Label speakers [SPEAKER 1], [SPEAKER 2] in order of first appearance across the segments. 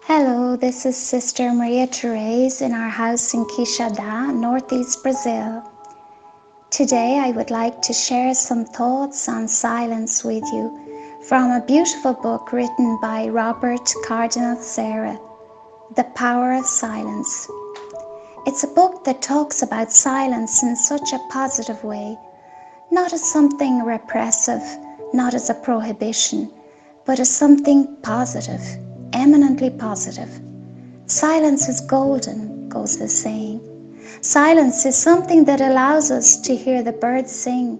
[SPEAKER 1] Hello, this is sr.MTherese in our house in Quixadá, northeast Brazil. Today I would like to share some thoughts on silence with you from a beautiful book written by Robert Cardinal Sarah, The Power of Silence. It's a book that talks about silence in such a positive way, not as something repressive, not as a prohibition, but as something positive, eminently positive. Silence is golden, goes the saying. Silence is something that allows us to hear the birds sing,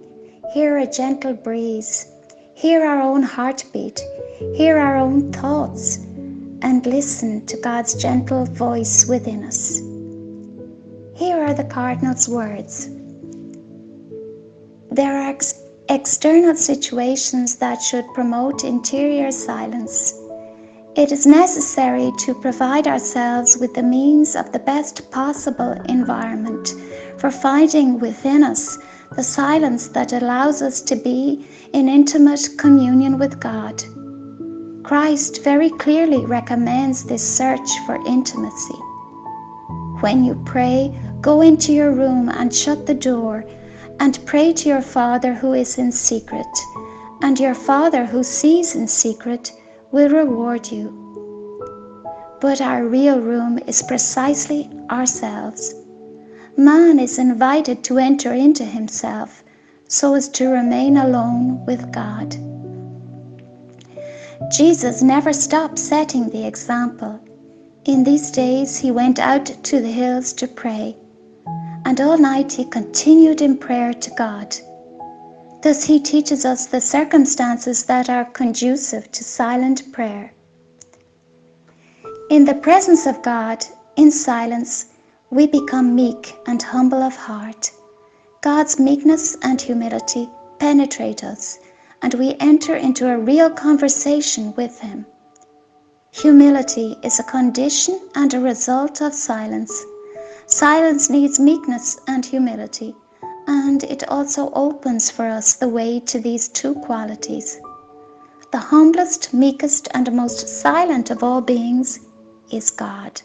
[SPEAKER 1] hear a gentle breeze, hear our own heartbeat, hear our own thoughts, and listen to God's gentle voice within us. Here are the Cardinal's words. There are external situations that should promote interior silence. It is necessary to provide ourselves with the means of the best possible environment for finding within us the silence that allows us to be in intimate communion with God. Christ very clearly recommends this search for intimacy. When you pray, go into your room and shut the door and pray to your Father who is in secret, and your Father who sees in secret will reward you. But our real room is precisely ourselves. Man is invited to enter into himself so as to remain alone with God. Jesus never stopped setting the example. In these days he went out to the hills to pray, and all night he continued in prayer to God. Thus he teaches us the circumstances that are conducive to silent prayer. In the presence of God, in silence, we become meek and humble of heart. God's meekness and humility penetrate us, and we enter into a real conversation with Him. Humility is a condition and a result of silence. Silence needs meekness and humility, and it also opens for us the way to these two qualities. The humblest, meekest, and most silent of all beings is God.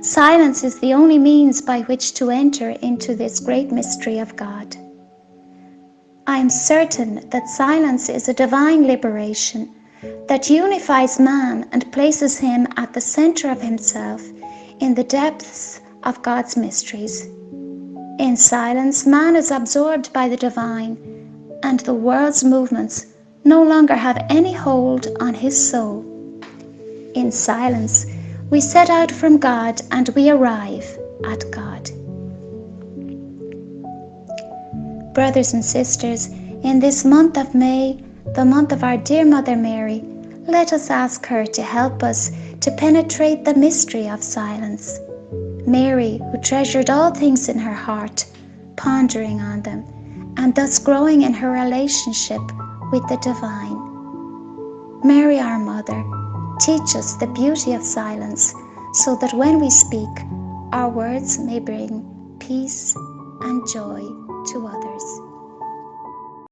[SPEAKER 1] Silence is the only means by which to enter into this great mystery of God. I am certain that silence is a divine liberation that unifies man and places him at the center of himself in the depths of God's mysteries. In silence, man is absorbed by the divine, and the world's movements no longer have any hold on his soul. In silence, we set out from God and we arrive at God. Brothers and sisters, in this month of May, the month of our dear Mother Mary, let us ask her to help us to penetrate the mystery of silence. Mary, who treasured all things in her heart, pondering on them, and thus growing in her relationship with the divine. Mary, our Mother, teach us the beauty of silence, so that when we speak, our words may bring peace and joy to others.